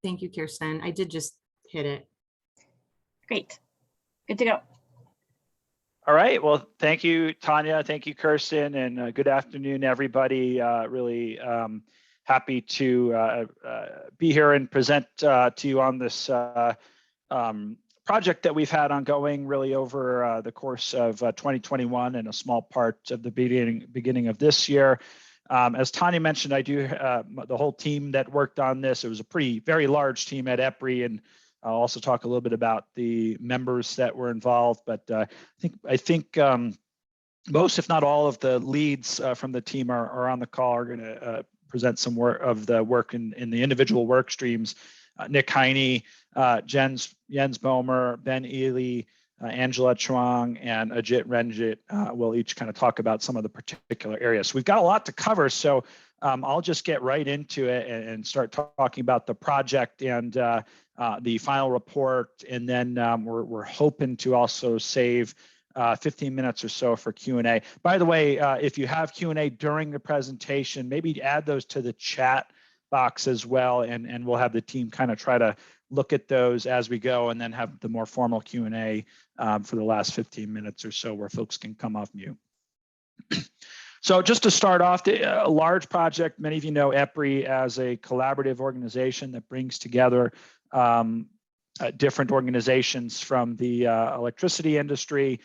Thank you, Kirsten. I did just hit it. Great. Good to go. All right. Well, thank you, Tanya. Thank you, Kirsten, and good afternoon, everybody. Really happy to be here and present to you on this project that we've had ongoing really over the course of 2021 and a small part of the beginning of this year. As Tanya mentioned, I do the whole team that worked on this. It was a very large team at EPRI, and I'll also talk a little bit about the members that were involved. But I think most, if not all, of the leads from the team are on the call. Are going to present some work of the work in the individual work streams. Nick Heine, Jens Bomer, Ben Ely, Angela Chuang, and Ajit Ranjit will each kind of talk about some of the particular areas. So we've got a lot to cover, so I'll just get right into it and start talking about the project and the final report, and then we're hoping to also save 15 minutes or so for Q&A. By the way, if you have Q&A during the presentation, maybe add those to the chat box as well, and we'll have the team kind of try to look at those as we go, and then have the more formal Q&A for the last 15 minutes or so where folks can come off mute. So just to start off, a large project, many of you know EPRI as a collaborative organization that brings together different organizations from the electricity industry.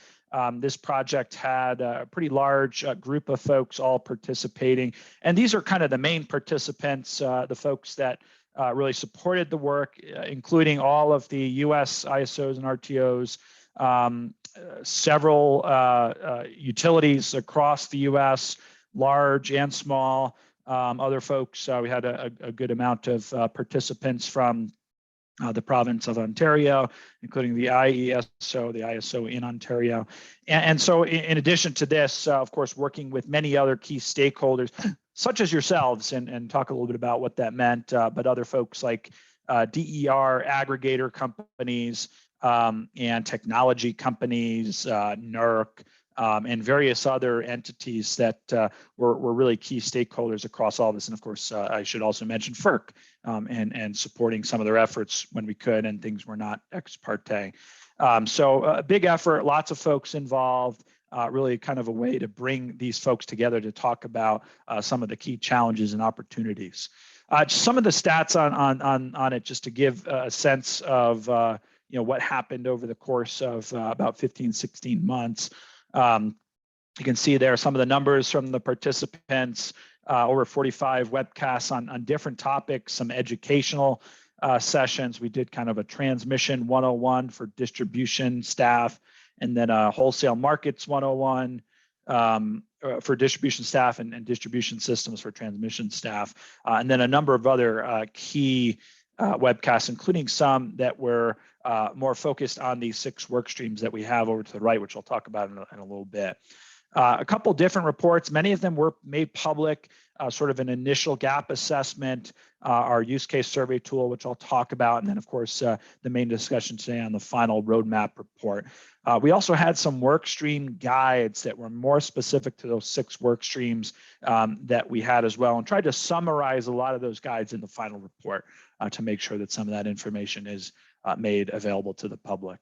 This project had a pretty large group of folks all participating, and these are kind of the main participants, the folks that really supported the work, including all of the US ISOs and RTOs, several utilities across the US, large and small, other folks. We had a good amount of participants from the province of Ontario, including the IESO, the ISO in Ontario. And so in addition to this, of course, working with many other key stakeholders, such as yourselves, and talk a little bit about what that meant, but other folks like DER, aggregator companies, and technology companies, NARUC, and various other entities that were really key stakeholders across all this. And of course, I should also mention FERC and supporting some of their efforts when we could, and things were not ex parte. So a big effort, lots of folks involved, really kind of a way to bring these folks together to talk about some of the key challenges and opportunities. Some of the stats on it, just to give a sense of what happened over the course of about 15, 16 months. You can see there some of the numbers from the participants, over 45 webcasts on different topics, some educational sessions. We did kind of a transmission 101 for distribution staff, and then a wholesale markets 101 for distribution staff, and distribution systems for transmission staff. And then a number of other key webcasts, including some that were more focused on these 6 work streams that we have over to the right, which I'll talk about in a little bit. A couple different reports, many of them were made public, sort of an initial gap assessment, our use case survey tool, which I'll talk about, and then of course the main discussion today on the final roadmap report. We also had some work stream guides that were more specific to those 6 work streams that we had as well, and tried to summarize a lot of those guides in the final report to make sure that some of that information is made available to the public.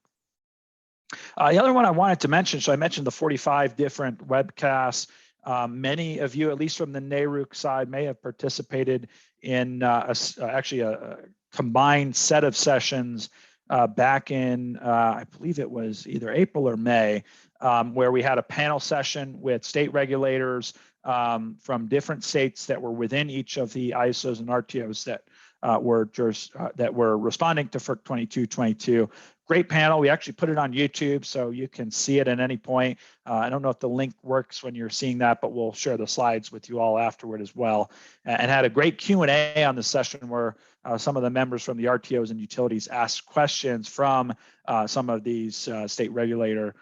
The other one I wanted to mention, so I mentioned the 45 different webcasts. Many of you, at least from the NARUC side, may have participated in actually a combined set of sessions back in, I believe it was either April or May, where we had a panel session with state regulators from different states that were within each of the ISOs and RTOs that were responding to FERC 2222. Great panel. We actually put it on YouTube, so you can see it at any point. I don't know if the link works when you're seeing that, but we'll share the slides with you all afterward as well. And had a great Q&A on the session where some of the members from the RTOs and utilities asked questions from some of these state regulator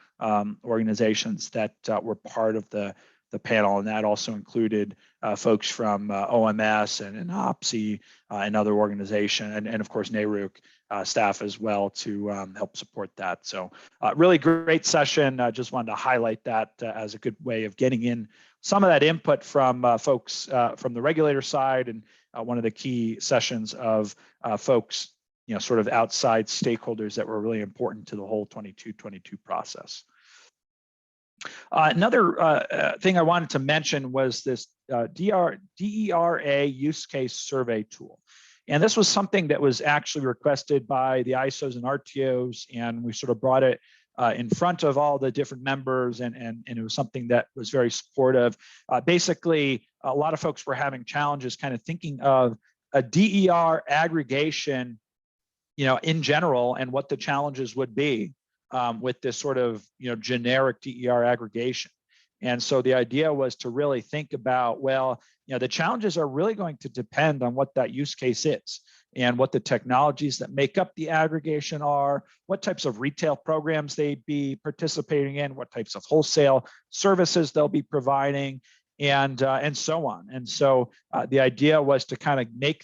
organizations that were part of the panel, and that also included folks from OMS and OPSI and other organizations, and of course NARUC staff as well to help support that. So really great session. Just wanted to highlight that as a good way of getting in some of that input from folks from the regulator side, and one of the key sessions of folks, sort of outside stakeholders that were really important to the whole 22 process. Another thing I wanted to mention was this DERA use case survey tool. And this was something that was actually requested by the ISOs and RTOs, and we sort of brought it in front of all the different members, and it was something that was very supportive. Basically, a lot of folks were having challenges kind of thinking of a DER aggregation, in general, and what the challenges would be with this sort of, generic DER aggregation. And so the idea was to really think about, well, the challenges are really going to depend on what that use case is and what the technologies that make up the aggregation are, what types of retail programs they'd be participating in, what types of wholesale services they'll be providing, and so on. And so the idea was to kind of make,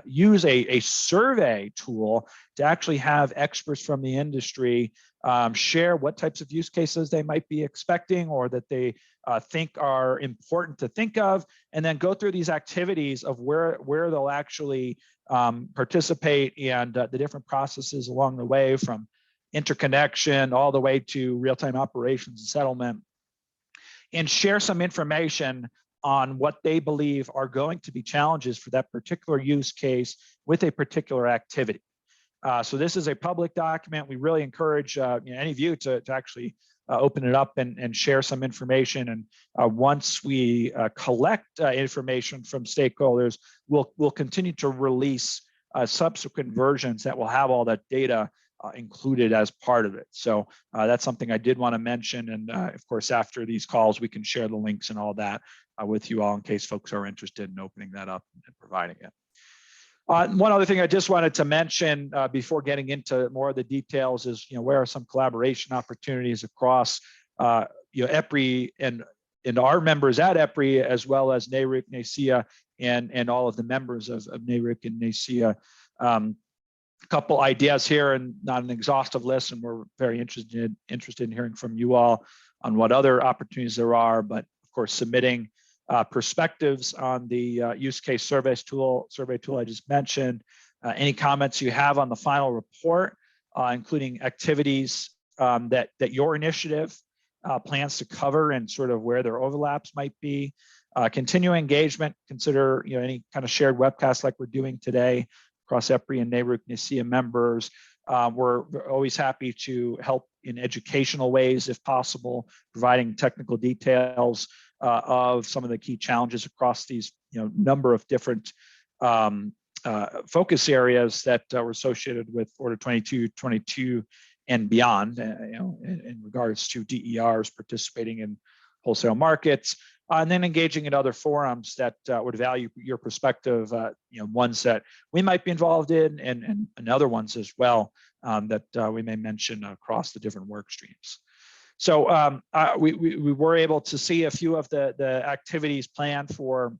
use a survey tool to actually have experts from the industry share what types of use cases they might be expecting or that they think are important to think of, and then go through these activities of where they'll actually participate and the different processes along the way, from interconnection all the way to real-time operations and settlement, and share some information on what they believe are going to be challenges for that particular use case with a particular activity. So this is a public document. We really encourage any of you to actually open it up and share some information. And once we collect information from stakeholders, we'll continue to release subsequent versions that will have all that data included as part of it. So that's something I did want to mention. And of course, after these calls, we can share the links and all that with you all in case folks are interested in opening that up and providing it. One other thing I just wanted to mention before getting into more of the details is, where are some collaboration opportunities across, EPRI and our members at EPRI, as well as NARUC, NASEO, and all of the members of NARUC and NASEO. A couple ideas here, and not an exhaustive list, and we're very interested in hearing from you all on what other opportunities there are. But of course, submitting perspectives on the use case survey tool I just mentioned. Any comments you have on the final report, including activities that your initiative plans to cover and sort of where their overlaps might be. Continuing engagement, consider any kind of shared webcast like we're doing today across EPRI and NARUC, NASEO members. We're always happy to help in educational ways if possible, providing technical details of some of the key challenges across these number of different focus areas that were associated with Order 22 and beyond, in regards to DERs participating in wholesale markets, and then engaging in other forums that would value your perspective, ones that we might be involved in, and other ones as well that we may mention across the different work streams. So we were able to see a few of the activities planned for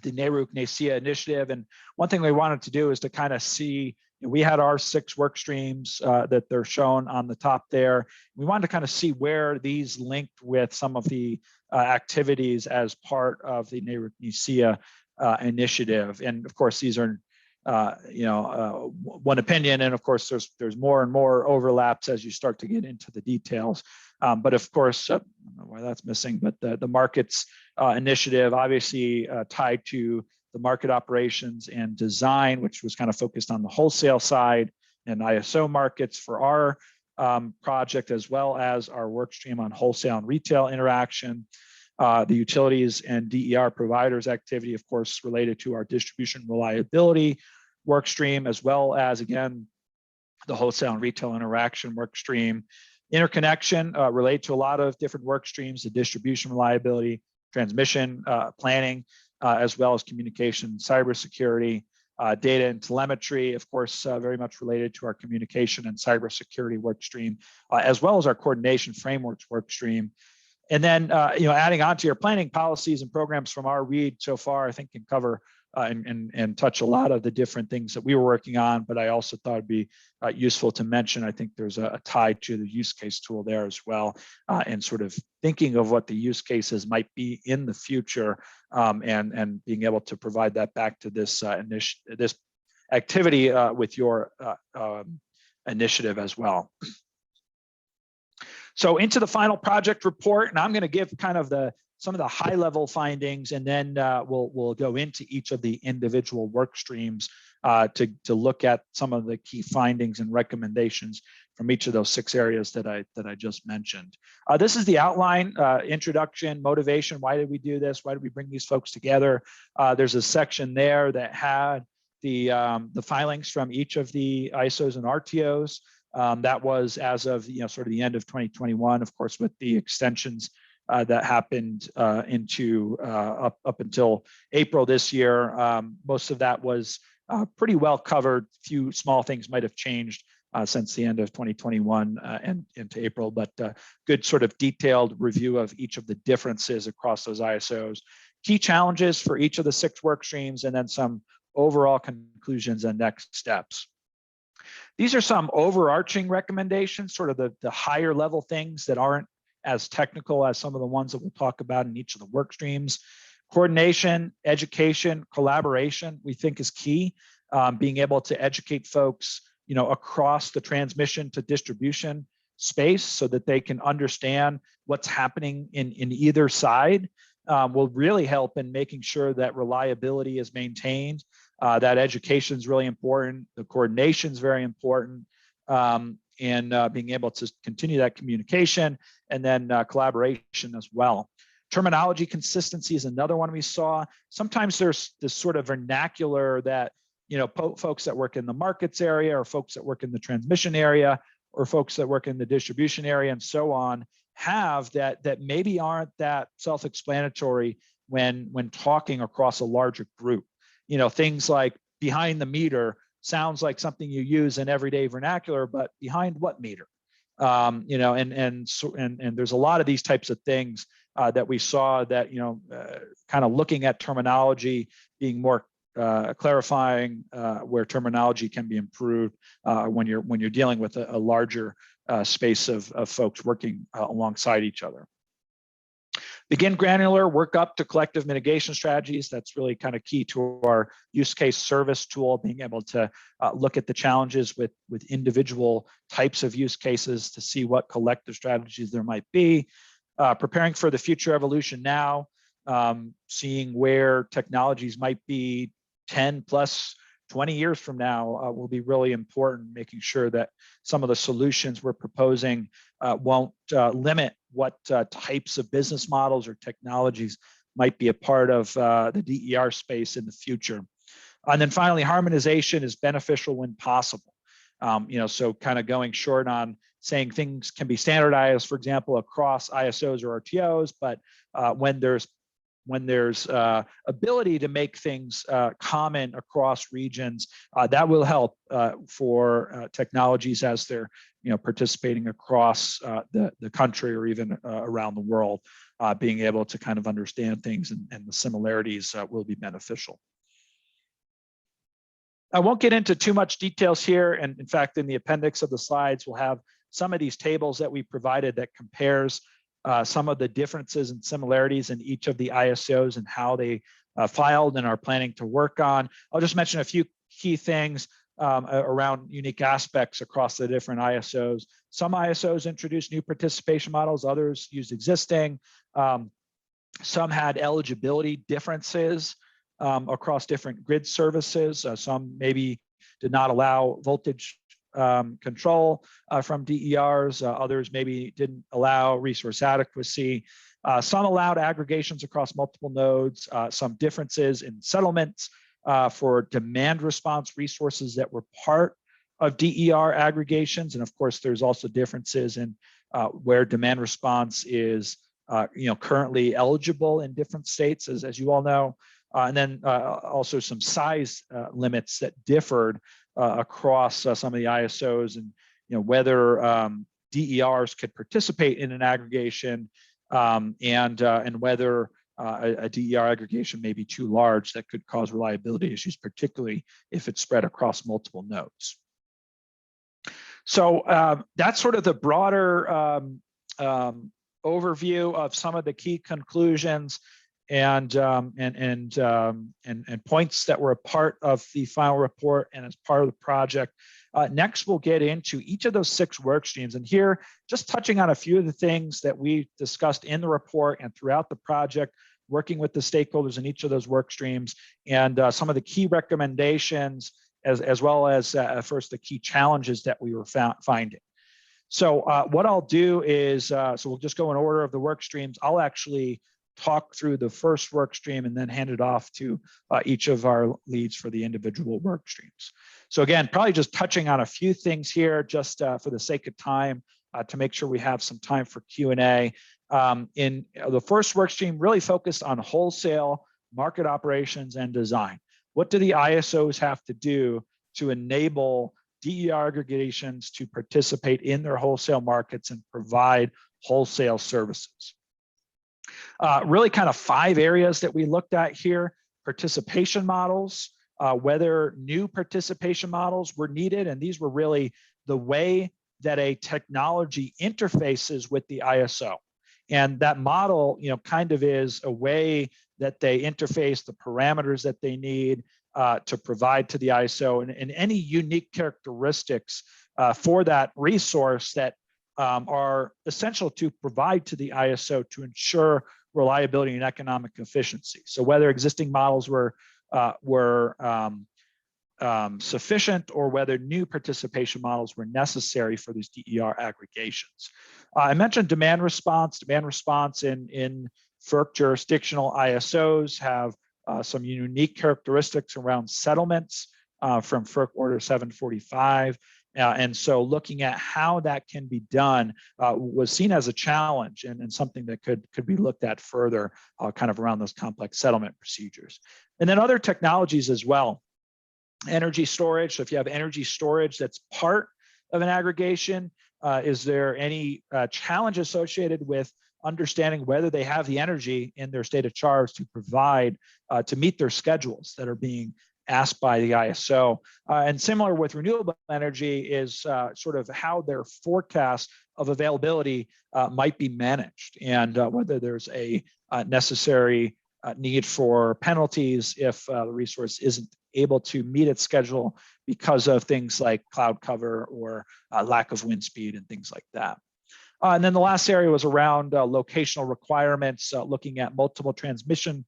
the NARUC NASEO initiative. And one thing we wanted to do is to kind of see, we had our 6 work streams that they're shown on the top there. We wanted to kind of see where these linked with some of the activities as part of the NARUC NASEO initiative. And of course, these are one opinion, and of course there's more and more overlaps as you start to get into the details. But of course, I don't know why that's missing, but the markets initiative obviously tied to the market operations and design, which was kind of focused on the wholesale side, and ISO markets for our project, as well as our work stream on wholesale and retail interaction. The utilities and DER providers activity, of course, related to our distribution reliability work stream, as well as, again, the wholesale and retail interaction work stream. Interconnection related to a lot of different work streams, the distribution reliability, transmission planning, as well as communication, cybersecurity, data and telemetry, of course, very much related to our communication and cybersecurity work stream, as well as our coordination frameworks work stream. And then, adding on to your planning policies and programs from our read so far, I think can cover and touch a lot of the different things that we were working on, but I also thought it'd be useful to mention, I think there's a tie to the use case tool there as well, and sort of thinking of what the use cases might be in the future, and being able to provide that back to this this activity with your initiative as well. So into the final project report, and I'm going to give kind of some of the high level findings, and then we'll go into each of the individual work streams to look at some of the key findings and recommendations from each of those 6 areas that I just mentioned. This is the outline, introduction, motivation. Why did we do this? Why did we bring these folks together? There's a section there that had the filings from each of the ISOs and RTOs. That was as of sort of the end of 2021, of course, with the extensions that happened into up until April this year. Most of that was pretty well covered. Few small things might have changed since the end of 2021 and into April, but good sort of detailed review of each of the differences across those ISOs, key challenges for each of the 6 work streams, and then some overall conclusions and next steps. These are some overarching recommendations, sort of the higher level things that aren't as technical as some of the ones that we'll talk about in each of the work streams. Coordination, education, collaboration, we think is key. Being able to educate folks, across the transmission to distribution space so that they can understand what's happening in either side will really help in making sure that reliability is maintained. That education is really important. The coordination is very important. And being able to continue that communication, and then collaboration as well. Terminology consistency is another one we saw. Sometimes there's this sort of vernacular that, folks that work in the markets area, or folks that work in the transmission area, or folks that work in the distribution area and so on, have that maybe aren't that self-explanatory when talking across a larger group. Things like behind the meter sounds like something you use in everyday vernacular, but behind what meter? And there's a lot of these types of things that we saw that, kind of looking at terminology, being more clarifying where terminology can be improved when you're dealing with a larger space of folks working alongside each other. Begin granular, work up to collective mitigation strategies. That's really kind of key to our use case service tool, being able to look at the challenges with individual types of use cases to see what collective strategies there might be. Preparing for the future evolution now, seeing where technologies might be 10 plus 20 years from now will be really important, making sure that some of the solutions we're proposing won't limit what types of business models or technologies might be a part of the DER space in the future. And then finally, harmonization is beneficial when possible. So kind of going short on saying things can be standardized, for example, across ISOs or RTOs, but when there's ability to make things common across regions, that will help for technologies as they're participating across the country or even around the world, being able to kind of understand things and the similarities will be beneficial. I won't get into too much details here, and in fact, in the appendix of the slides, we'll have some of these tables that we provided that compares some of the differences and similarities in each of the ISOs and how they filed and are planning to work on. I'll just mention a few key things around unique aspects across the different ISOs. Some ISOs introduced new participation models, others used existing. Some had eligibility differences across different grid services. Some maybe did not allow voltage control from DERs. Others maybe didn't allow resource adequacy. Some allowed aggregations across multiple nodes. Some differences in settlements for demand response resources that were part of DER aggregations. And of course, there's also differences in where demand response is currently eligible in different states, as you all know. And then also some size limits that differed across some of the ISOs, and whether DERs could participate in an aggregation and whether a DER aggregation may be too large that could cause reliability issues, particularly if it's spread across multiple nodes. So that's sort of the broader overview of some of the key conclusions and points that were a part of the final report and as part of the project. Next, we'll get into each of those 6 work streams. And here, just touching on a few of the things that we discussed in the report and throughout the project, working with the stakeholders in each of those work streams, and some of the key recommendations, as well as first the key challenges that we were finding. So what I'll do is, so we'll just go in order of the work streams. I'll actually talk through the first work stream and then hand it off to each of our leads for the individual work streams. So again, probably just touching on a few things here, just for the sake of time, to make sure we have some time for Q&A. In the first work stream, really focused on wholesale, market operations, and design. What do the ISOs have to do to enable DER aggregations to participate in their wholesale markets and provide wholesale services? Really kind of 5 areas that we looked at here: participation models, whether new participation models were needed, and these were really the way that a technology interfaces with the ISO. And that model, kind of is a way that they interface the parameters that they need to provide to the ISO, and any unique characteristics for that resource that are essential to provide to the ISO to ensure reliability and economic efficiency. So whether existing models were sufficient or whether new participation models were necessary for these DER aggregations. I mentioned demand response. Demand response in FERC jurisdictional ISOs have some unique characteristics around settlements from FERC Order 745. And so looking at how that can be done was seen as a challenge and something that could be looked at further kind of around those complex settlement procedures. And then other technologies as well. Energy storage. So if you have energy storage that's part of an aggregation, is there any challenge associated with understanding whether they have the energy in their state of charge to provide to meet their schedules that are being asked by the ISO? And similar with renewable energy is sort of how their forecast of availability might be managed, and whether there's a necessary need for penalties if the resource isn't able to meet its schedule because of things like cloud cover or lack of wind speed and things like that. And then the last area was around locational requirements, looking at multiple transmission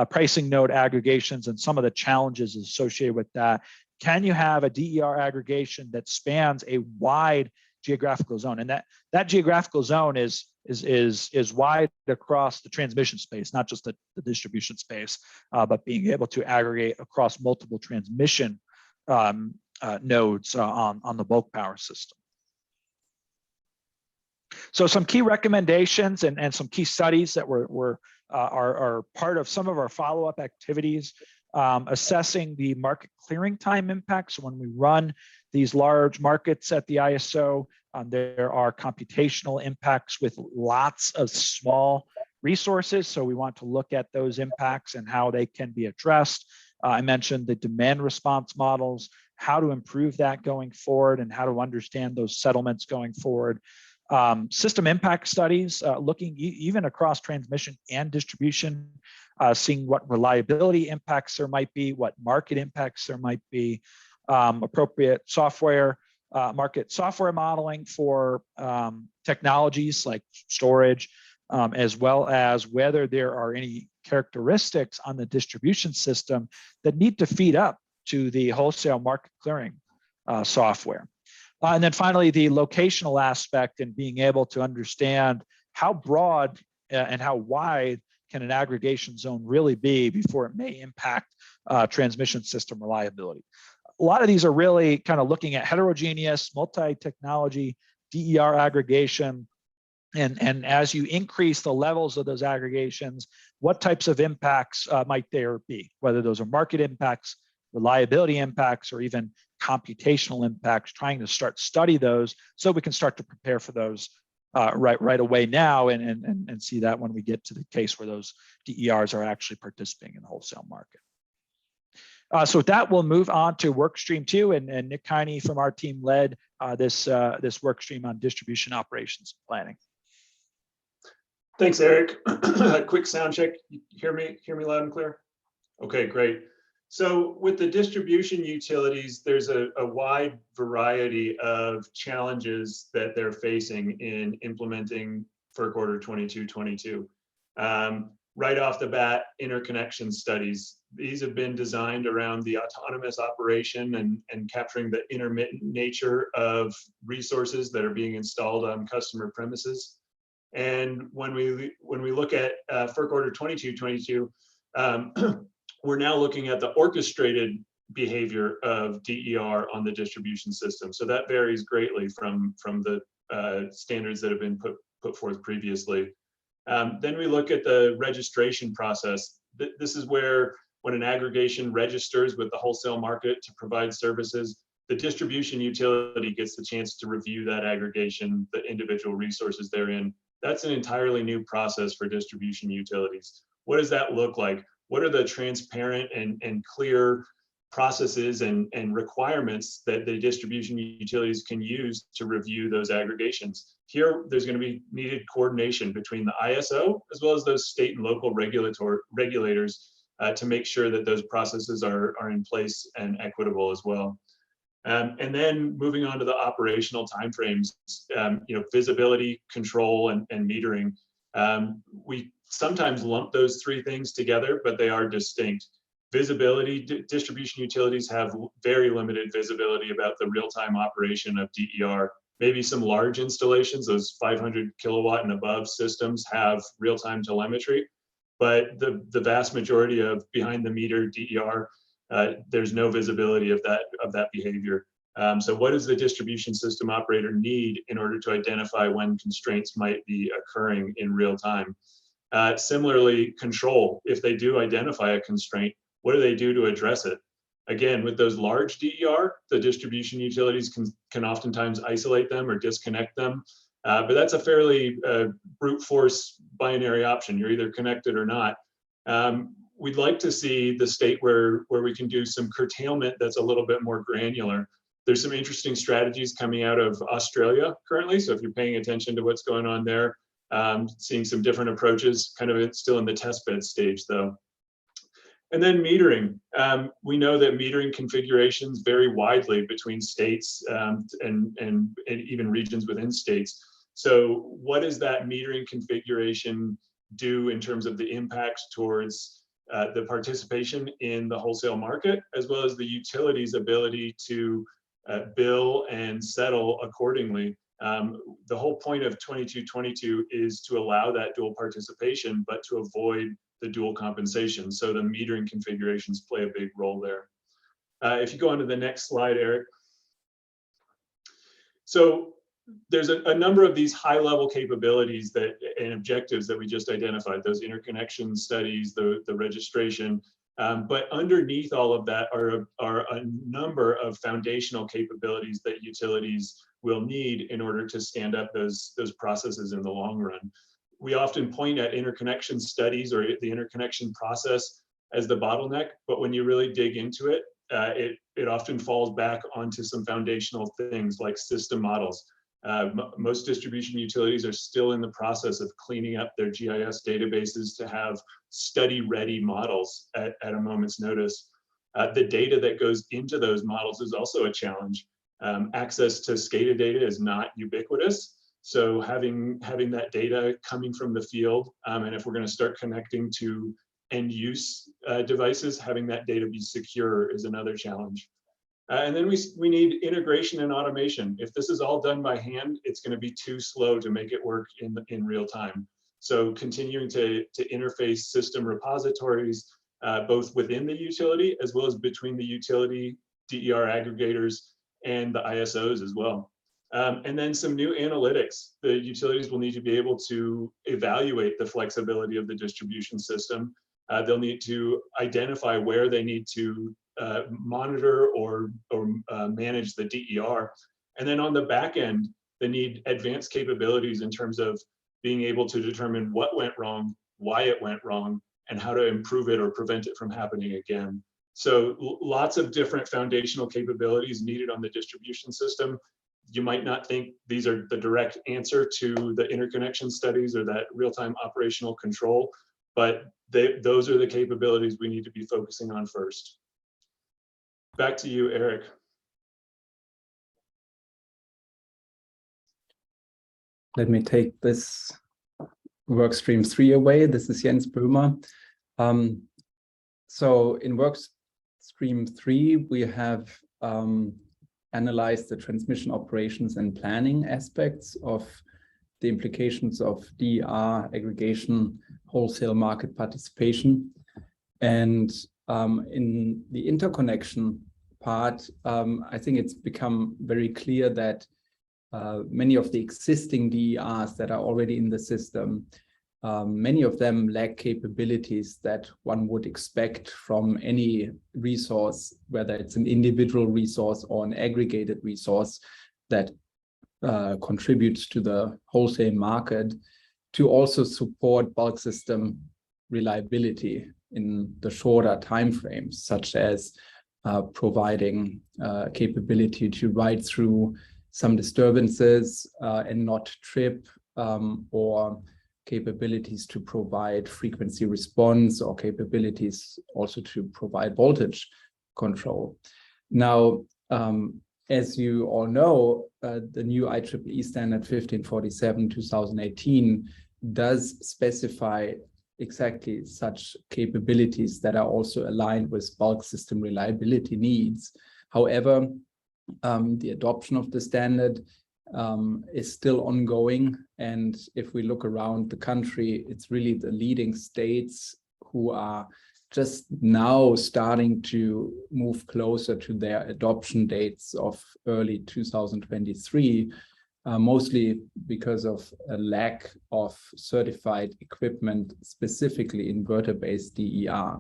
pricing node aggregations and some of the challenges associated with that. Can you have a DER aggregation that spans a wide geographical zone? And that geographical zone is wide across the transmission space, not just the distribution space, but being able to aggregate across multiple transmission nodes on the bulk power system. So some key recommendations and some key studies that are part of some of our follow-up activities, assessing the market clearing time impact. So when we run these large markets at the ISO, there are computational impacts with lots of small resources. So we want to look at those impacts and how they can be addressed. I mentioned the demand response models, how to improve that going forward and how to understand those settlements going forward. System impact studies, looking even across transmission and distribution, seeing what reliability impacts there might be, what market impacts there might be, appropriate software, market software modeling for technologies like storage, as well as whether there are any characteristics on the distribution system that need to feed up to the wholesale market clearing software. And then finally, the locational aspect and being able to understand how broad and how wide can an aggregation zone really be before it may impact transmission system reliability. A lot of these are really kind of looking at heterogeneous, multi-technology DER aggregation. And as you increase the levels of those aggregations, what types of impacts might there be, whether those are market impacts, reliability impacts, or even computational impacts, trying to study those so we can start to prepare for those right away now, and see that when we get to the case where those DERs are actually participating in the wholesale market. So with that, we'll move on to work stream 2, and Nick Kiney from our team led this work stream on distribution operations and planning. Thanks, Eric. Quick sound check. You hear me loud and clear? Okay, great. So with the distribution utilities, there's a wide variety of challenges that they're facing in implementing FERC Order 2222. Right off the bat, interconnection studies. These have been designed around the autonomous operation and capturing the intermittent nature of resources that are being installed on customer premises. And when we look at FERC Order 2222, we're now looking at the orchestrated behavior of DER on the distribution system. So that varies greatly from the standards that have been put forth previously. Then we look at the registration process. This is where, when an aggregation registers with the wholesale market to provide services, the distribution utility gets the chance to review that aggregation, the individual resources therein. That's an entirely new process for distribution utilities. What does that look like? What are the transparent and clear processes and requirements that the distribution utilities can use to review those aggregations? Here, there's going to be needed coordination between the ISO as well as those state and local regulators to make sure that those processes are in place and equitable as well. And then moving on to the operational timeframes, visibility, control, and metering. We sometimes lump those three things together, but they are distinct. Visibility, distribution utilities have very limited visibility about the real-time operation of DER. Maybe some large installations, those 500 kilowatt and above systems, have real-time telemetry, but the vast majority of behind-the-meter DER, there's no visibility of that behavior. So what does the distribution system operator need in order to identify when constraints might be occurring in real time? Similarly, control. If they do identify a constraint, what do they do to address it? Again, with those large DER, the distribution utilities can oftentimes isolate them or disconnect them. But that's a fairly brute force binary option. You're either connected or not. We'd like to see the state where we can do some curtailment that's a little bit more granular. There's some interesting strategies coming out of Australia currently. So if you're paying attention to what's going on there, seeing some different approaches, kind of still in the test bed stage though. And then metering. We know that metering configurations vary widely between states and even regions within states. So what does that metering configuration do in terms of the impact towards the participation in the wholesale market, as well as the utility's ability to bill and settle accordingly? The whole point of 2222 is to allow that dual participation, but to avoid the dual compensation. So the metering configurations play a big role there. If you go on to the next slide, Eric. So there's a number of these high-level capabilities and objectives that we just identified, those interconnection studies, the registration. But underneath all of that are a number of foundational capabilities that utilities will need in order to stand up those processes in the long run. We often point at interconnection studies or the interconnection process as the bottleneck, but when you really dig into it, it often falls back onto some foundational things like system models. Most distribution utilities are still in the process of cleaning up their GIS databases to have study-ready models at a moment's notice. The data that goes into those models is also a challenge. Access to SCADA data is not ubiquitous. So having that data coming from the field, and if we're going to start connecting to end use devices, having that data be secure is another challenge. And then we need integration and automation. If this is all done by hand, it's going to be too slow to make it work in real time. So continuing to interface system repositories, both within the utility as well as between the utility, DER aggregators, and the ISOs as well. And then some new analytics. The utilities will need to be able to evaluate the flexibility of the distribution system. They'll need to identify where they need to monitor or manage the DER. And then on the back end, They need advanced capabilities in terms of being able to determine what went wrong, why it went wrong, and how to improve it or prevent it from happening again. So lots of different foundational capabilities needed on the distribution system. You might not think these are the direct answer to the interconnection studies or that real-time operational control, but those are the capabilities we need to be focusing on first. Back to you, Eric. Let me take this work stream 3 away. This is Jens Böhmer. So in work stream 3, we have analyzed the transmission operations and planning aspects of the implications of DER, aggregation, wholesale market participation. And in the interconnection part, I think it's become very clear that many of the existing DERs that are already in the system, many of them lack capabilities that one would expect from any resource, whether it's an individual resource or an aggregated resource that contributes to the wholesale market, to also support bulk system reliability in the shorter timeframes, such as providing capability to ride through some disturbances and not trip, or capabilities to provide frequency response, or capabilities also to provide voltage control. Now, as you all know, the new IEEE standard 1547/2018 does specify exactly such capabilities that are also aligned with bulk system reliability needs. However, the adoption of the standard is still ongoing. And if we look around the country, it's really the leading states who are just now starting to move closer to their adoption dates of early 2023, mostly because of a lack of certified equipment, specifically inverter-based DER.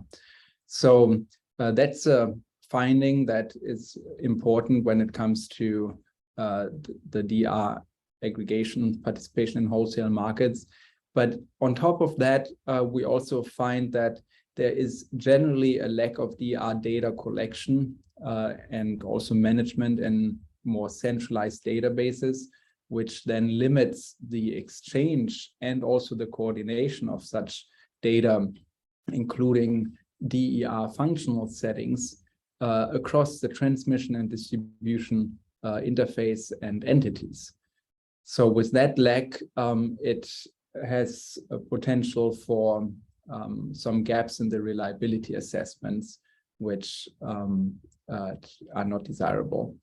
So that's a finding that is important when it comes to the DR aggregation participation in wholesale markets. But on top of that, we also find that there is generally a lack of DR data collection and also management in more centralized databases, which then limits the exchange and also the coordination of such data, including DER functional settings across the transmission and distribution interface and entities. So with that lack, it has a potential for some gaps in the reliability assessments, which are not desirable.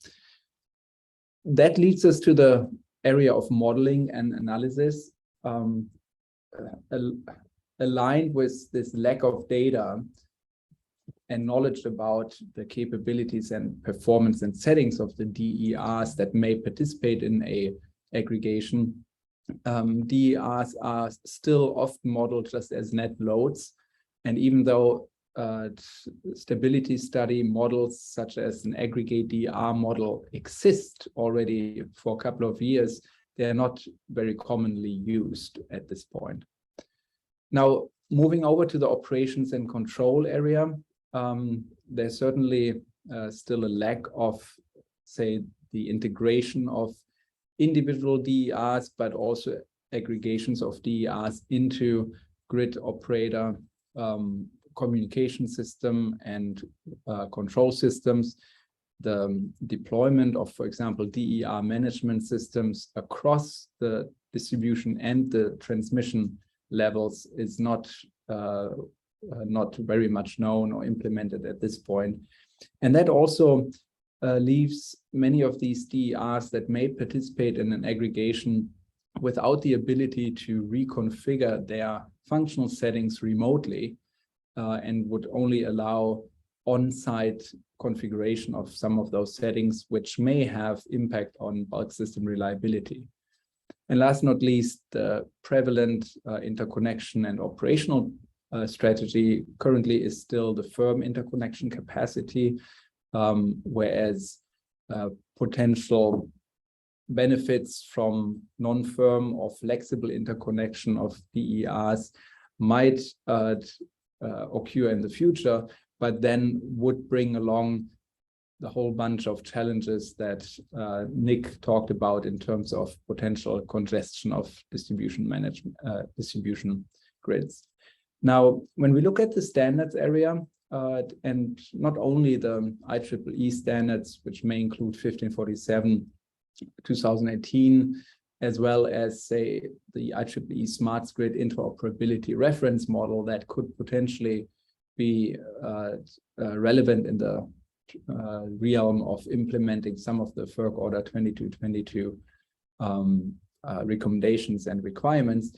That leads us to the area of modeling and analysis. Aligned with this lack of data and knowledge about the capabilities and performance and settings of the DERs that may participate in a aggregation, DERs are still often modeled just as net loads. And even though stability study models such as an aggregate DER model exist already for a couple of years, they are not very commonly used at this point. Now, moving over to the operations and control area, there's certainly still a lack of, say, the integration of individual DERs, but also aggregations of DERs into grid operator communication system and control systems. The deployment of, for example, DER management systems across the distribution and the transmission levels is not very much known or implemented at this point. And that also leaves many of these DERs that may participate in an aggregation without the ability to reconfigure their functional settings remotely, and would only allow on-site configuration of some of those settings, which may have impact on bulk system reliability. And last but not least, the prevalent interconnection and operational strategy currently is still the firm interconnection capacity, whereas potential benefits from non-firm or flexible interconnection of DERs might occur in the future, but then would bring along the whole bunch of challenges that Nick talked about in terms of potential congestion of distribution management, distribution grids. Now, when we look at the standards area, and not only the IEEE standards, which may include 1547, 2018, as well as, say, the IEEE Smart Grid Interoperability Reference Model that could potentially be relevant in the realm of implementing some of the FERC Order 2222 recommendations and requirements.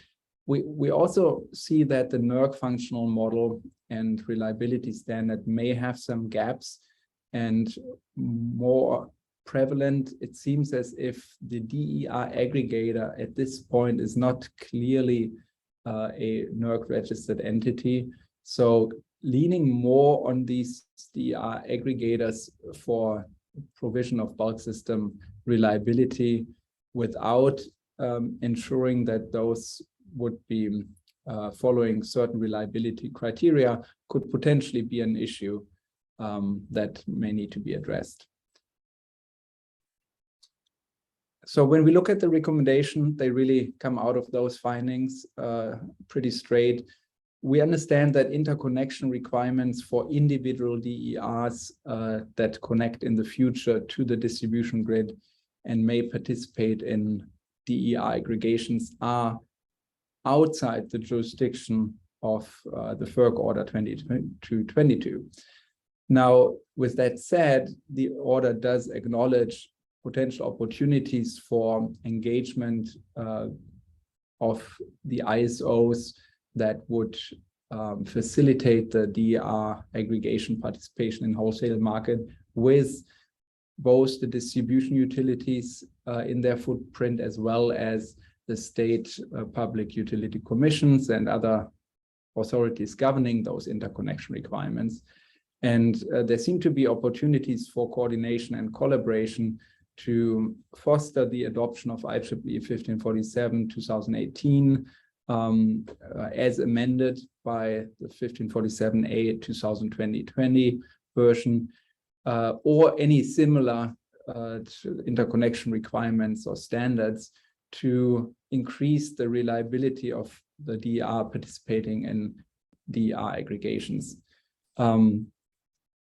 We also see that the NERC functional model and reliability standard may have some gaps, and more prevalent, it seems as if the DER aggregator at this point is not clearly a NERC registered entity. So leaning more on these DER aggregators for provision of bulk system reliability without ensuring that those would be following certain reliability criteria could potentially be an issue that may need to be addressed. So when we look at the recommendation, they really come out of those findings pretty straight. We understand that interconnection requirements for individual DERs that connect in the future to the distribution grid and may participate in DER aggregations are outside the jurisdiction of the FERC Order 2222. Now, with that said, the order does acknowledge potential opportunities for engagement of the ISOs that would facilitate the DER aggregation participation in wholesale market with both the distribution utilities in their footprint, as well as the state public utility commissions and other authorities governing those interconnection requirements. And there seem to be opportunities for coordination and collaboration to foster the adoption of IEEE 1547 2018 as amended by the 1547A 2020 version, or any similar interconnection requirements or standards to increase the reliability of the DER participating in DER aggregations.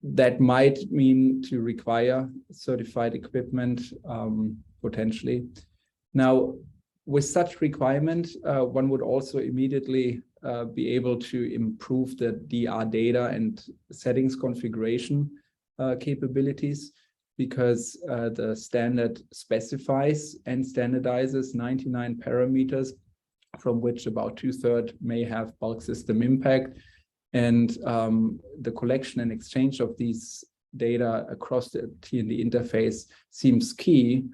That might mean to require certified equipment, potentially. Now, with such requirement, one would also immediately be able to improve the DER data and settings configuration capabilities, because the standard specifies and standardizes 99 parameters, from which about 2/3 may have bulk system impact. And the collection and exchange of these data across the T&D interface seems key,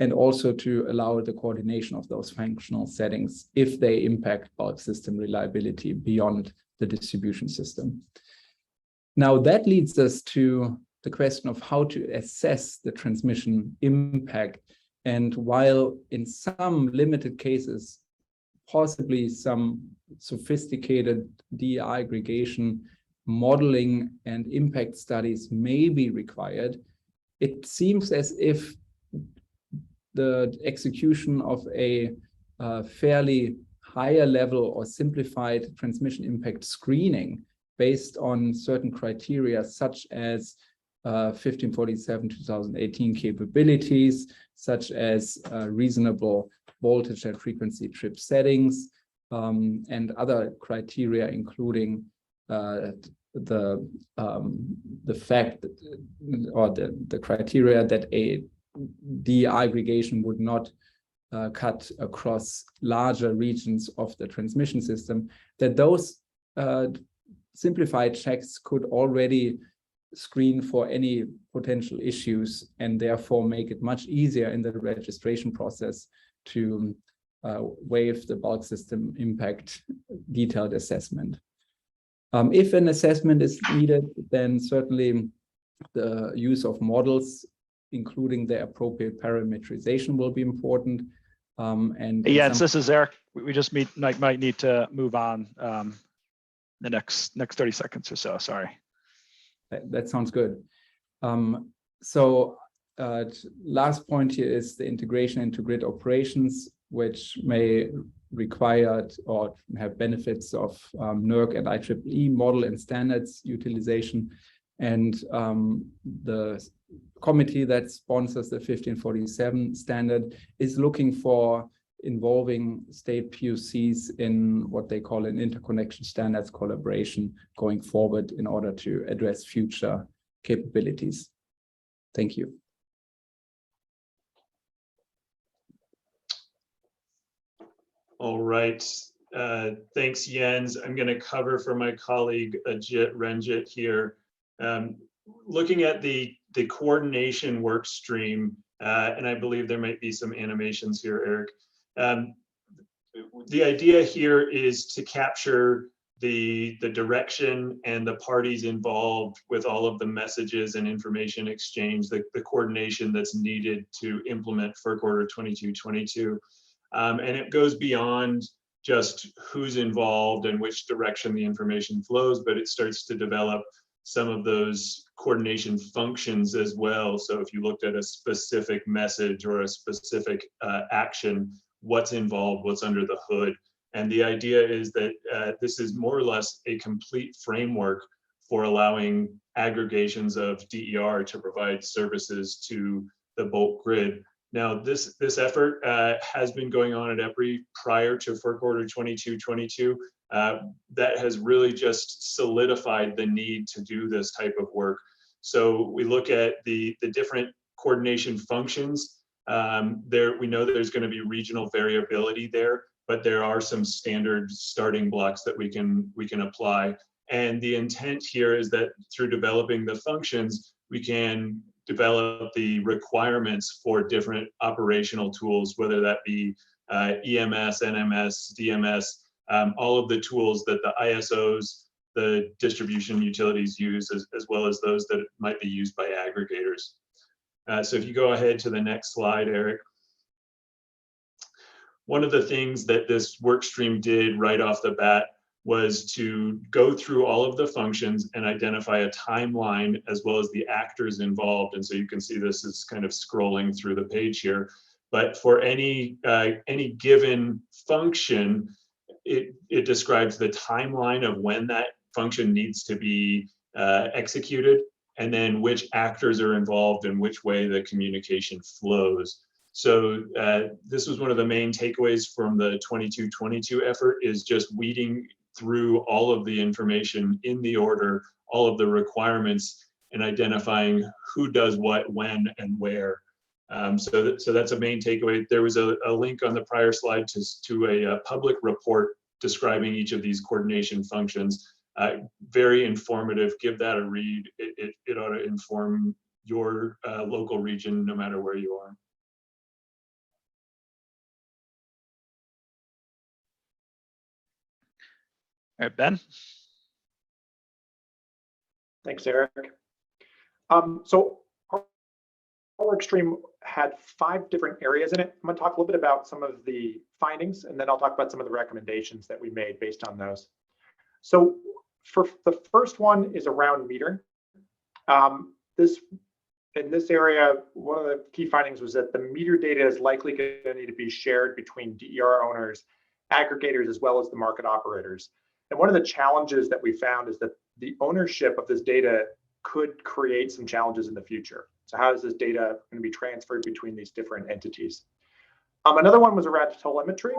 and also to allow the coordination of those functional settings if they impact bulk system reliability beyond the distribution system. Now, that leads us to the question of how to assess the transmission impact. And while in some limited cases, possibly some sophisticated DER aggregation modeling and impact studies may be required, it seems as if the execution of a fairly higher level or simplified transmission impact screening based on certain criteria, such as 1547 2018 capabilities, such as reasonable voltage and frequency trip settings, and other criteria, including the fact that, or the criteria that a DER aggregation would not cut across larger regions of the transmission system, that those simplified checks could already screen for any potential issues, and therefore make it much easier in the registration process to waive the bulk system impact detailed assessment. If an assessment is needed, then certainly the use of models including the appropriate parameterization will be important. And Jens, this is Eric. We just might need to move on the next 30 seconds or so. Sorry. That sounds good. Last point here is the integration into grid operations, which may require or have benefits of NERC and IEEE model and standards utilization. And the committee that sponsors the 1547 standard is looking for involving state PUCs in what they call an interconnection standards collaboration going forward in order to address future capabilities. Thank you. All right. Thanks, Jens. I'm going to cover for my colleague Ajit Ranjit here. Looking at the coordination work stream, and I believe there might be some animations here, Eric. The idea here is to capture the direction and the parties involved with all of the messages and information exchange, the coordination that's needed to implement FERC Order 2222. And it goes beyond just who's involved and which direction the information flows, but it starts to develop some of those coordination functions as well. So if you looked at a specific message or a specific action, what's involved, what's under the hood. And the idea is that this is more or less a complete framework for allowing aggregations of DER to provide services to the bulk grid. Now, this effort has been going on at EPRI prior to FERC Order 2222. That has really just solidified the need to do this type of work. So we look at the different coordination functions. We know that there's going to be regional variability there, but there are some standard starting blocks that we can apply. And the intent here is that through developing the functions, we can develop the requirements for different operational tools, whether that be EMS, NMS, DMS, all of the tools that the ISOs, the distribution utilities use, as well as those that might be used by aggregators. So if you go ahead to the next slide, Eric. One of the things that this work stream did right off the bat was to go through all of the functions and identify a timeline as well as the actors involved. And so you can see this is kind of scrolling through the page here. But for any given function, it describes the timeline of when that function needs to be executed, and then which actors are involved and which way the communication flows. So this was one of the main takeaways from the 2222 effort, is just weeding through all of the information in the order, all of the requirements, and identifying who does what, when, and where. So that's a main takeaway. There was a link on the prior slide to a public report describing each of these coordination functions. Very informative. Give that a read. It ought to inform your local region, no matter where you are. All right, Ben. Thanks, Eric. So our work stream had 5 different areas in it. I'm going to talk a little bit about some of the findings, and then I'll talk about some of the recommendations that we made based on those. So for the first one is around metering. In this area, one of the key findings was that the meter data is likely going to need to be shared between DER owners, aggregators, as well as the market operators. And one of the challenges that we found is that the ownership of this data could create some challenges in the future. So how is this data going to be transferred between these different entities? Another one was around telemetry.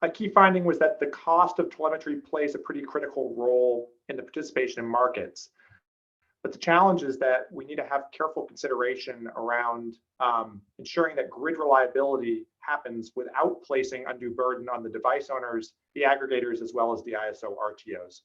A key finding was that the cost of telemetry plays a pretty critical role in the participation in markets. But the challenge is that we need to have careful consideration around ensuring that grid reliability happens without placing undue burden on the device owners, the aggregators, as well as the ISO RTOs.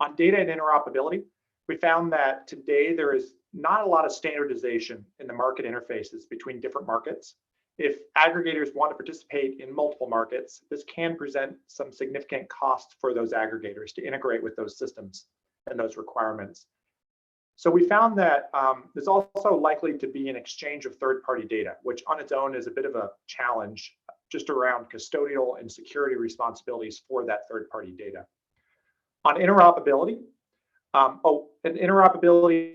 On data and interoperability, we found that today there is not a lot of standardization in the market interfaces between different markets. If aggregators want to participate in multiple markets, this can present some significant costs for those aggregators to integrate with those systems and those requirements. So we found that there's also likely to be an exchange of third-party data, which on its own is a bit of a challenge just around custodial and security responsibilities for that third-party data. On interoperability, and interoperability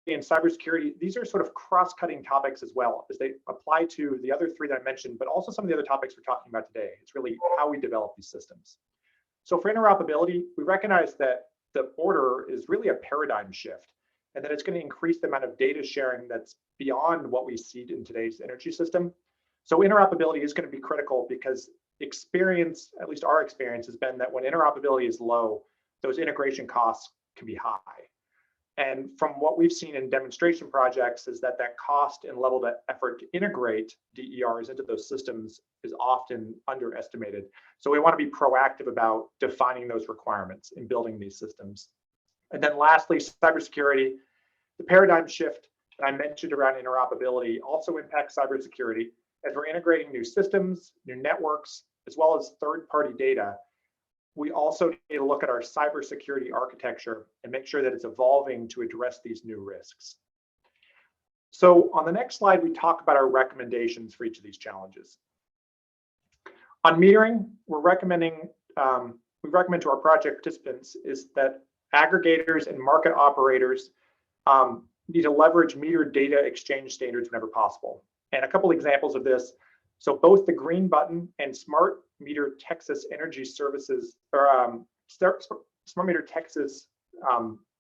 and cybersecurity, these are sort of cross-cutting topics as well, as they apply to the other three that I mentioned, but also some of the other topics we're talking about today. It's really how we develop these systems. So for interoperability, we recognize that the order is really a paradigm shift, and that it's going to increase the amount of data sharing that's beyond what we see in today's energy system. So interoperability is going to be critical because experience, at least our experience, has been that when interoperability is low, those integration costs can be high. And from what we've seen in demonstration projects is that that cost and level of effort to integrate DERs into those systems is often underestimated. So we want to be proactive about defining those requirements and building these systems. And then lastly, cybersecurity. The paradigm shift that I mentioned around interoperability also impacts cybersecurity as we're integrating new systems, new networks, as well as third-party data. We also need to look at our cybersecurity architecture and make sure that it's evolving to address these new risks. So on the next slide, we talk about our recommendations for each of these challenges. On metering, we recommend to our project participants is that aggregators and market operators need to leverage meter data exchange standards whenever possible. And a couple examples of this. So both the Green Button and Smart Meter Texas Energy Services, or Smart Meter Texas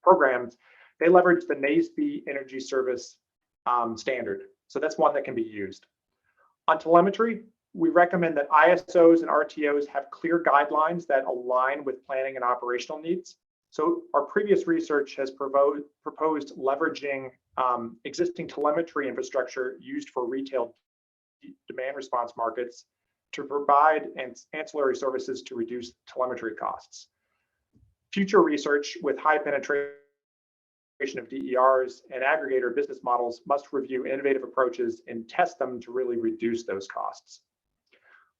programs, they leverage the NASEO Energy Service standard. So that's one that can be used. On telemetry, we recommend that ISOs and RTOs have clear guidelines that align with planning and operational needs. So our previous research has proposed leveraging existing telemetry infrastructure used for retail demand response markets to provide ancillary services to reduce telemetry costs. Future research with high penetration of DERs and aggregator business models must review innovative approaches and test them to really reduce those costs.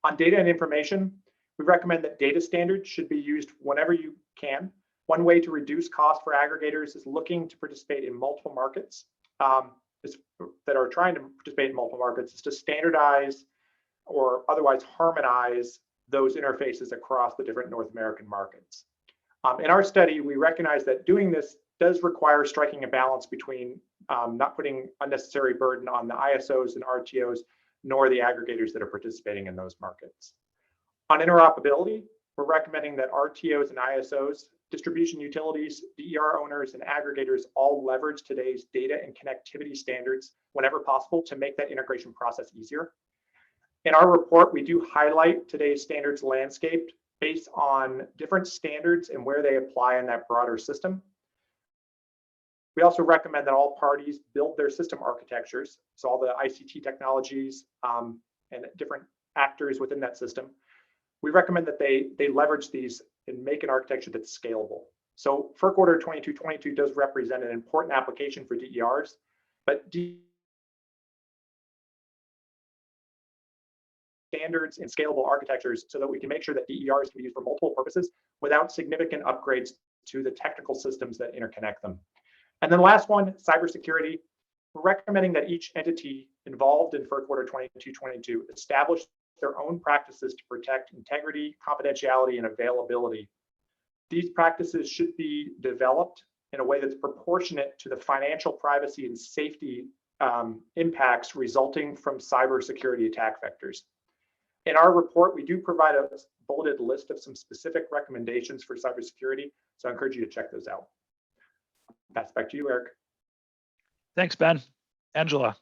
On data and information, we recommend that data standards should be used whenever you can. One way to reduce cost for aggregators is looking to participate in multiple markets that are trying to participate in multiple markets, is to standardize or otherwise harmonize those interfaces across the different North American markets. In our study, we recognize that doing this does require striking a balance between not putting unnecessary burden on the ISOs and RTOs, nor the aggregators that are participating in those markets. On interoperability, we're recommending that RTOs and ISOs, distribution utilities, DER owners, and aggregators all leverage today's data and connectivity standards whenever possible to make that integration process easier. In our report, we do highlight today's standards landscape based on different standards and where they apply in that broader system. We also recommend that all parties build their system architectures, so all the ICT technologies and different actors within that system. We recommend that they leverage these and make an architecture that's scalable. So FERC Order 2222 does represent an important application for DERs, but standards and scalable architectures so that we can make sure that DERs can be used for multiple purposes without significant upgrades to the technical systems that interconnect them. And then last one, cybersecurity. We're recommending that each entity involved in FERC Order 2222 establish their own practices to protect integrity, confidentiality, and availability. These practices should be developed in a way that's proportionate to the financial privacy and safety impacts resulting from cybersecurity attack vectors. In our report, we do provide a bulleted list of some specific recommendations for cybersecurity, so I encourage you to check those out. Pass back to you, Eric. Thanks, Ben. Angela.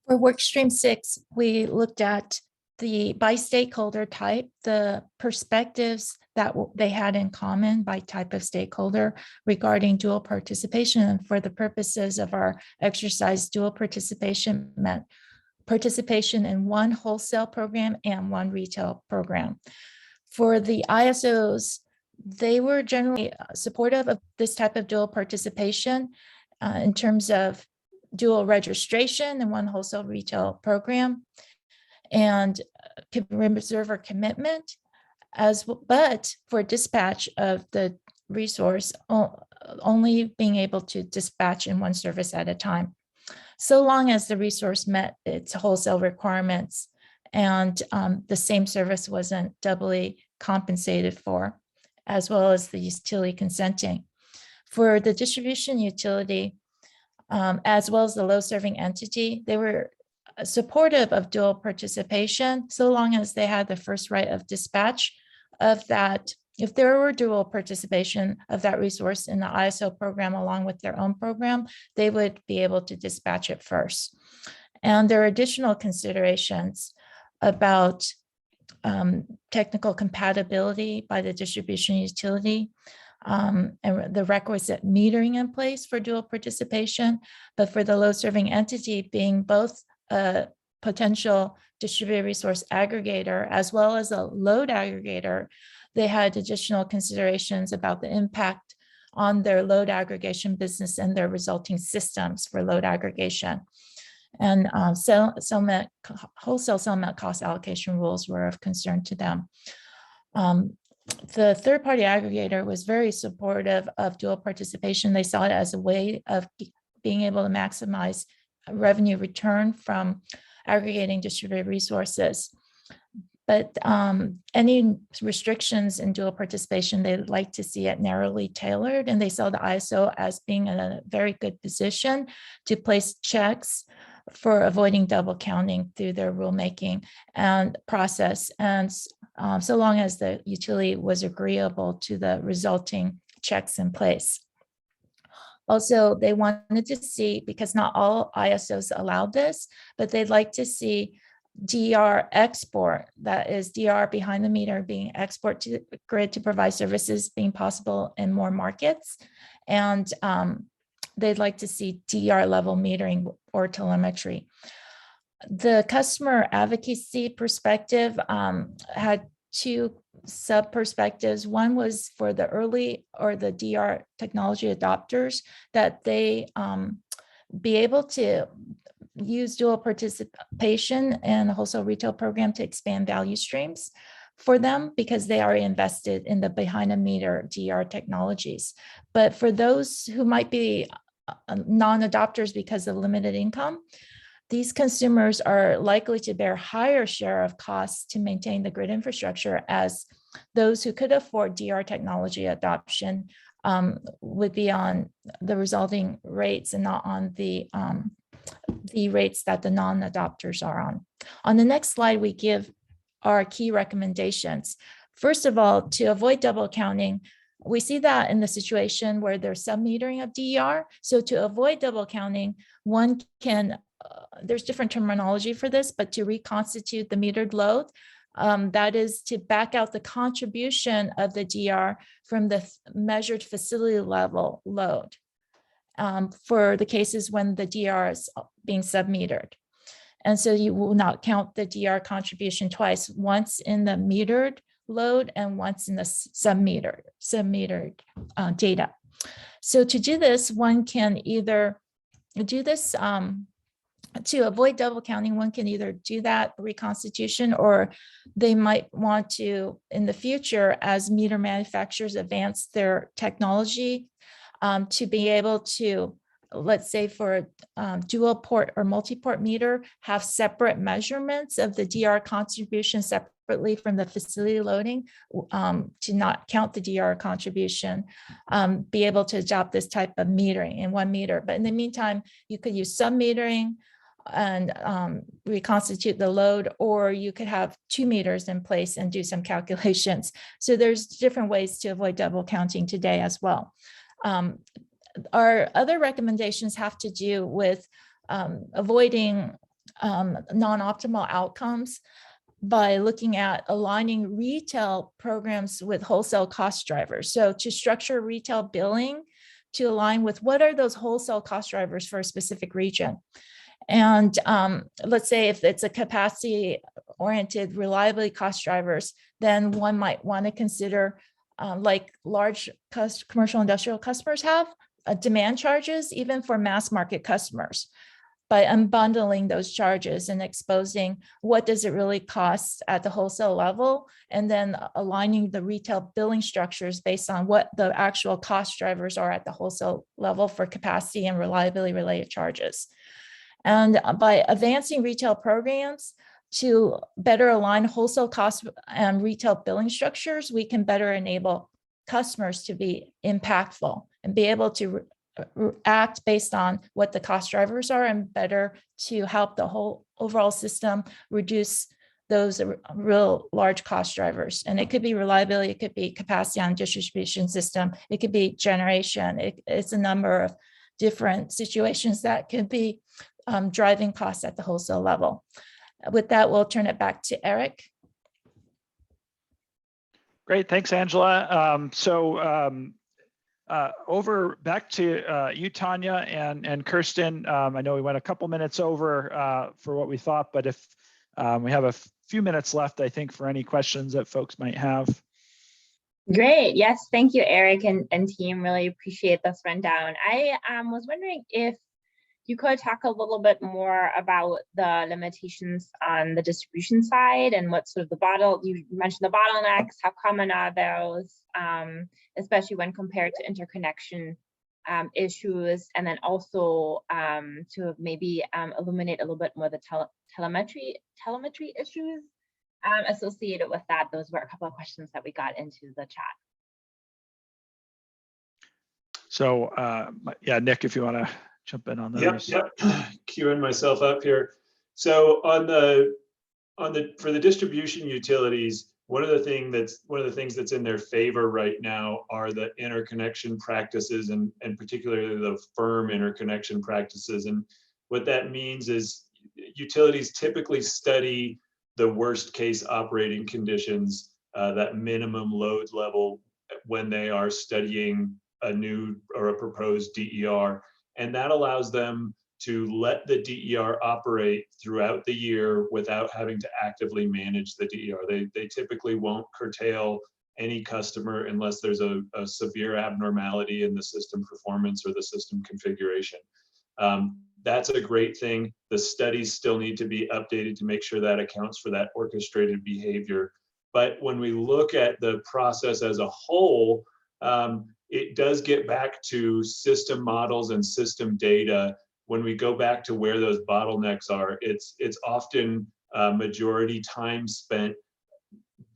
For workstream 6, we looked at the by stakeholder type, the perspectives that they had in common by type of stakeholder regarding dual participation. And for the purposes of our exercise, dual participation meant participation in one wholesale program and one retail program. For the ISOs, they were generally supportive of this type of dual participation in terms of dual registration in one wholesale retail program and reserve commitment but for dispatch of the resource, only being able to dispatch in one service at a time, so long as the resource met its wholesale requirements and the same service wasn't doubly compensated for, as well as the utility consenting. For the distribution utility, as well as the load serving entity, they were supportive of dual participation, so long as they had the first right of dispatch of that. If there were dual participation of that resource in the ISO program along with their own program, they would be able to dispatch it first. And there are additional considerations about technical compatibility by the distribution utility, and the requisite metering in place for dual participation. But for the load serving entity being both a potential distributed resource aggregator as well as a load aggregator, they had additional considerations about the impact on their load aggregation business and their resulting systems for load aggregation. And wholesale settlement cost allocation rules were of concern to them. The third-party aggregator was very supportive of dual participation. They saw it as a way of being able to maximize revenue return from aggregating distributed resources. But any restrictions in dual participation, they'd like to see it narrowly tailored, and they saw the ISO as being in a very good position to place checks for avoiding double counting through their rulemaking and process, and so long as the utility was agreeable to the resulting checks in place. Also, they wanted to see, because not all ISOs allowed this, but they'd like to see DR export, that is DR behind the meter, being export to the grid to provide services being possible in more markets. And they'd like to see DR level metering or telemetry. The customer advocacy perspective had two sub perspectives. One was for the early or the DR technology adopters, that they be able to use dual participation in a wholesale retail program to expand value streams for them, because they are invested in the behind the meter DR technologies. But for those who might be non-adopters because of limited income, these consumers are likely to bear higher share of costs to maintain the grid infrastructure, as those who could afford DR technology adoption would be on the resulting rates and not on the rates that the non-adopters are on. On the next slide, we give our key recommendations. First of all, to avoid double counting, we see that in the situation where there's sub-metering of DER. So to avoid double counting, one can, there's different terminology for this, but to reconstitute the metered load, that is to back out the contribution of the DR from the measured facility level load for the cases when the DR is being sub-metered. And so you will not count the DR contribution twice, once in the metered load and once in the sub-metered data. So to do this, one can either do this to avoid double counting. One can either do that reconstitution, or they might want to, in the future, as meter manufacturers advance their technology, to be able to, let's say for dual port or multi-port meter, have separate measurements of the DR contribution separately from the facility loading, to not count the DR contribution, be able to adopt this type of metering in one meter. But in the meantime, you could use sub-metering and reconstitute the load, or you could have 2 meters in place and do some calculations. So there's different ways to avoid double counting today as well. Our other recommendations have to do with avoiding non-optimal outcomes by looking at aligning retail programs with wholesale cost drivers. So to structure retail billing to align with what are those wholesale cost drivers for a specific region. And let's say if it's a capacity-oriented reliability cost drivers, then one might want to consider, like large commercial industrial customers have, demand charges, even for mass market customers. by unbundling those charges and exposing what does it really cost at the wholesale level, and then aligning the retail billing structures based on what the actual cost drivers are at the wholesale level for capacity and reliability related charges. And by advancing retail programs to better align wholesale costs and retail billing structures, we can better enable customers to be impactful and be able to act based on what the cost drivers are, and better to help the whole overall system reduce those real large cost drivers. And it could be reliability, it could be capacity on distribution system, it could be generation. It's a number of different situations that could be driving costs at the wholesale level. With that, we'll turn it back to Eric. Great, thanks, Angela. Over back to you, Tanya, and Kirsten. I know we went a couple minutes over for what we thought, but if we have a few minutes left, I think, for any questions that folks might have. Great. Yes, thank you, Eric and team. Really appreciate this rundown. I was wondering if you could talk a little bit more about the limitations on the distribution side and what sort of you mentioned the bottlenecks, how common are those, especially when compared to interconnection issues, and then also to maybe illuminate a little bit more the telemetry issues associated with that. Those were a couple of questions that we got into the chat. So yeah, Nick, if you want to jump in on those. Yep. Queuing myself up here. So for the distribution utilities, one of the things that's in their favor right now are the interconnection practices, and particularly the firm interconnection practices. And what that means is utilities typically study the worst case operating conditions, that minimum load level, when they are studying a new or a proposed DER. And that allows them to let the DER operate throughout the year without having to actively manage the DER. They typically won't curtail any customer unless there's a severe abnormality in the system performance or the system configuration. That's a great thing. The studies still need to be updated to make sure that accounts for that orchestrated behavior. But when we look at the process as a whole, it does get back to system models and system data. When we go back to where those bottlenecks are, it's often majority time spent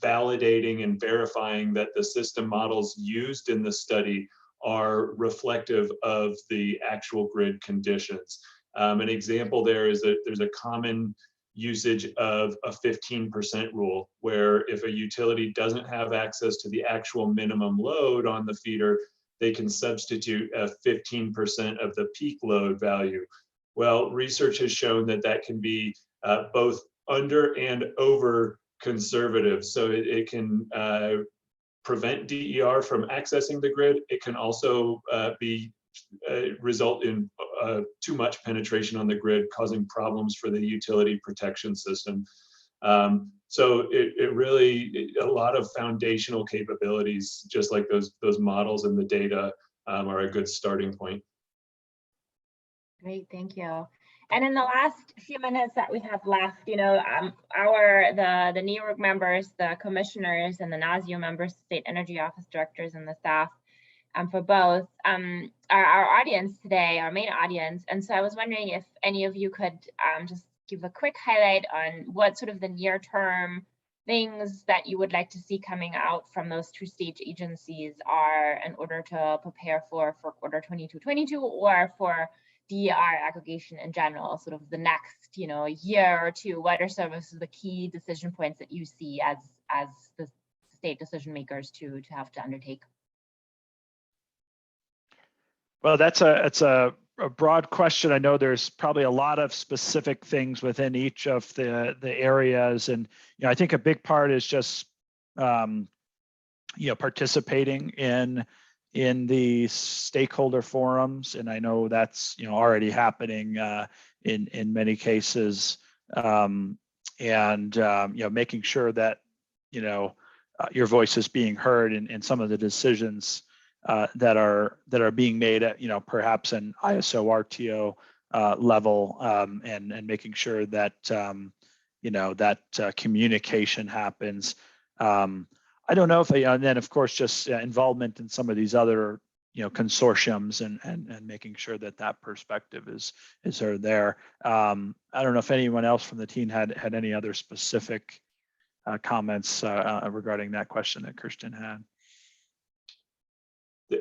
validating and verifying that the system models used in the study are reflective of the actual grid conditions. An example there is that there's a common usage of a 15% rule, where if a utility doesn't have access to the actual minimum load on the feeder, they can substitute a 15% of the peak load value. Well, research has shown that that can be both under and over conservative. So it can prevent DER from accessing the grid. It can also result in too much penetration on the grid, causing problems for the utility protection system. So it really, a lot of foundational capabilities, just like those models and the data, are a good starting point. Great, thank you. And in the last few minutes that we have left, the NARUC members, the commissioners, and the NASEO members, state energy office directors, and the staff for both are our audience today, our main audience. And so I was wondering if any of you could just give a quick highlight on what sort of the near-term things that you would like to see coming out from those two state agencies are in order to prepare for FERC Order 2222 or for DER aggregation in general, sort of the next year or two. What are some of the key decision points that you see as the state decision makers to have to undertake? Well, it's a broad question. I know there's probably a lot of specific things within each of the areas, and I think a big part is just participating in the stakeholder forums, and I know that's already happening in many cases, and making sure that your voice is being heard in some of the decisions that are being made at perhaps an ISO RTO level, and making sure that that communication happens. I don't know if and then of course just involvement in some of these other consortiums and making sure that perspective is sort of there. I don't know if anyone else from the team had any other specific comments regarding that question that Kirsten had.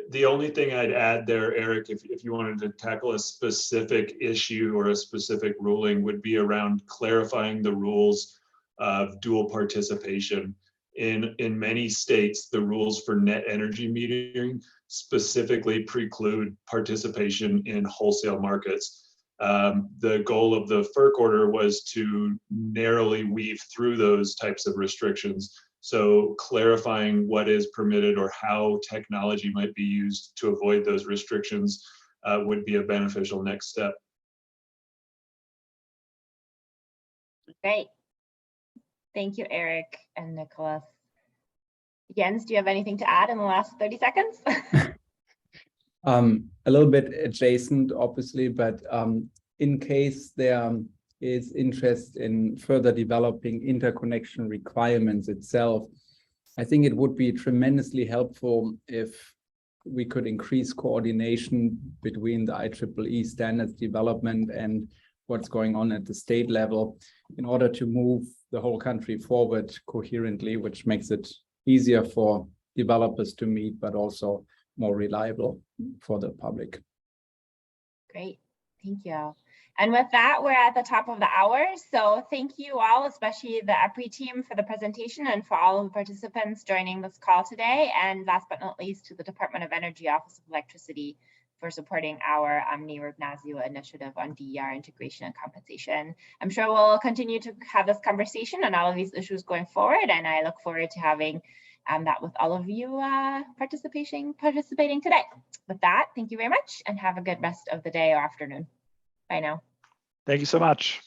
The only thing I'd add there, Eric, if you wanted to tackle a specific issue or a specific ruling, would be around clarifying the rules of dual participation. In many states, the rules for net energy metering specifically preclude participation in wholesale markets. The goal of the FERC order was to narrowly weave through those types of restrictions. So clarifying what is permitted or how technology might be used to avoid those restrictions would be a beneficial next step. Great. Thank you, Eric and Nicholas. Jens, do you have anything to add in the last 30 seconds? A little bit adjacent, obviously, but in case there is interest in further developing interconnection requirements itself, I think it would be tremendously helpful if we could increase coordination between the IEEE standards development and what's going on at the state level in order to move the whole country forward coherently, which makes it easier for developers to meet, but also more reliable for the public. Great, thank you. And with that, we're at the top of the hour. So thank you all, especially the EPRI team, for the presentation and for all of the participants joining this call today. And last but not least, to the Department of Energy Office of Electricity for supporting our NASEO initiative on DER integration and compensation. I'm sure we'll continue to have this conversation on all of these issues going forward. And I look forward to having that with all of you participating today. With that, thank you very much and have a good rest of the day or afternoon. Bye now. Thank you so much.